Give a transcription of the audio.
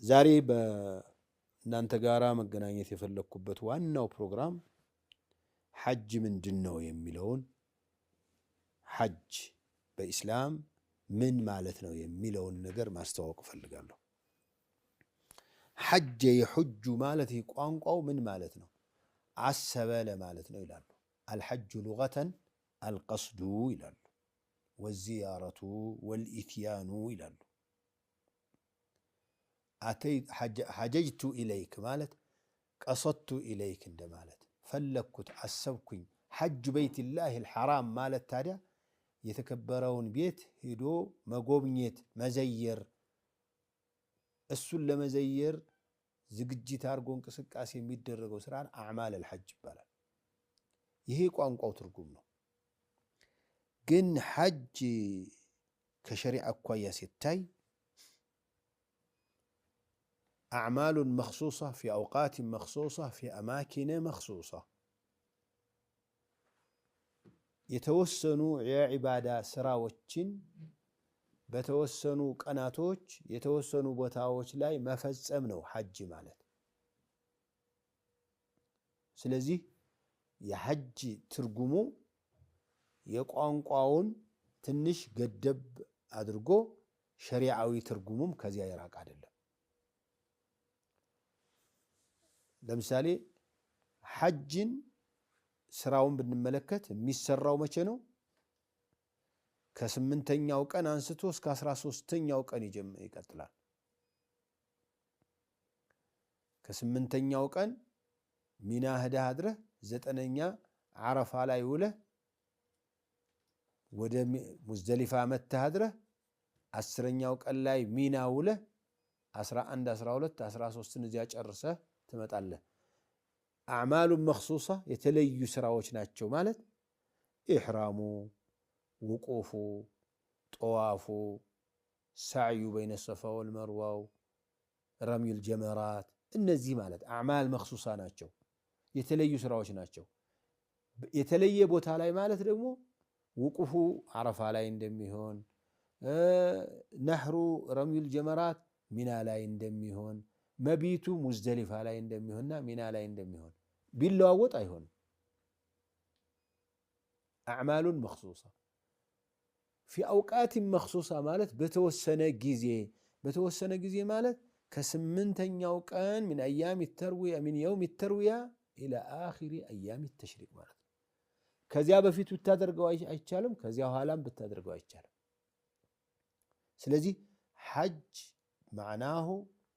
ዛሬ በእናንተ ጋራ መገናኘት የፈለኩበት ዋናው ፕሮግራም ሐጅ ምንድነው የሚለውን ሐጅ በእስላም ምን ማለት ነው የሚለውን ነገር ማስተዋወቅ ፈልጋለሁ። ሐጅ የሑጁ ማለት ቋንቋው ምን ማለት ነው? አሰበ ለማለት ነው ይላሉ። አልሐጁ ሉገተን አልቀስዱ ይላሉ። ወዚያረቱ ወልኢትያኑ ይላሉ። ሐጀጅቱ ኢለይክ ማለት ቀሰድቱ ኢለይክ እንደማለት ፈለግኩት፣ አሰብኩኝ። ሐጁ በይትላህ አልሐራም ማለት ታዲያ የተከበረውን ቤት ሄዶ መጎብኘት፣ መዘየር፣ እሱን ለመዘየር ዝግጅት አድርጎ እንቅስቃሴ የሚደረገው ስራን አዕማል አልሐጅ ይባላል። ይሄ ቋንቋው ትርጉም ነው። ግን ሐጅ ከሸሪዓ አኳያ ሲታይ አዕማሉን መኽሱሳ ፊ አውቃት መኽሱሳ ፊ አማኪነ መኽሱሳ የተወሰኑ የዒባዳ ስራዎችን በተወሰኑ ቀናቶች የተወሰኑ ቦታዎች ላይ መፈጸም ነው ሐጅ ማለት። ስለዚህ የሐጅ ትርጉሙ የቋንቋውን ትንሽ ገደብ አድርጎ ሸሪዓዊ ትርጉሙም ከዚያ የራቅ አይደለም። ለምሳሌ ሐጅን ስራውን ብንመለከት የሚሰራው መቼ ነው? ከ8ኛው ቀን አንስቶ እስከ 13ኛው ቀን ይቀጥላል። ከ8ኛው ቀን ሚና ሄደህ አድረህ 9ኛ ዓረፋ ላይ ውለህ ወደ ሙዝደሊፋ መተህ አድረህ 10ኛው ቀን ላይ ሚና ውለህ 11፣ 12፣ 13ን እዚያ ጨርሰህ ትመጣለህ። አዕማሉን መኽሱሳ የተለዩ ስራዎች ናቸው ማለት ኢሕራሙ፣ ውቁፉ፣ ጠዋፉ፣ ሳዕዩ በይነ ሰፋ ወልመርዋው፣ ረሚዩል ጀመራት፣ እነዚህ ማለት አዕማል መኽሱሳ ናቸው፣ የተለዩ ስራዎች ናቸው። የተለየ ቦታ ላይ ማለት ደግሞ ውቁፉ ዓረፋ ላይ እንደሚሆን፣ ነሕሩ ረሚዩል ጀመራት ሚና ላይ እንደሚሆን፣ መቢቱ ሙዝደሊፋ ላይ እንደሚሆንና ሚና ላይ እንደሚሆን ቢለዋወጥ አይሆንም። አዕማሉን መኽሱሳ ፊ አውቃትን መኽሱሳ ማለት በተወሰነ ጊዜ ማለት ከ8ኛው ቀን ሚን አያም ተርዊያ ሚን የውም ተርዊያ ኢላ አኺሪ አያም ተሽሪቅ ማለት ነው። ከዚያ በፊት ብታደርገው አይቻልም፣ ከዚያ ኋላም ብታደርገው አይቻልም። ስለዚህ ሐጅ ማዕናሁ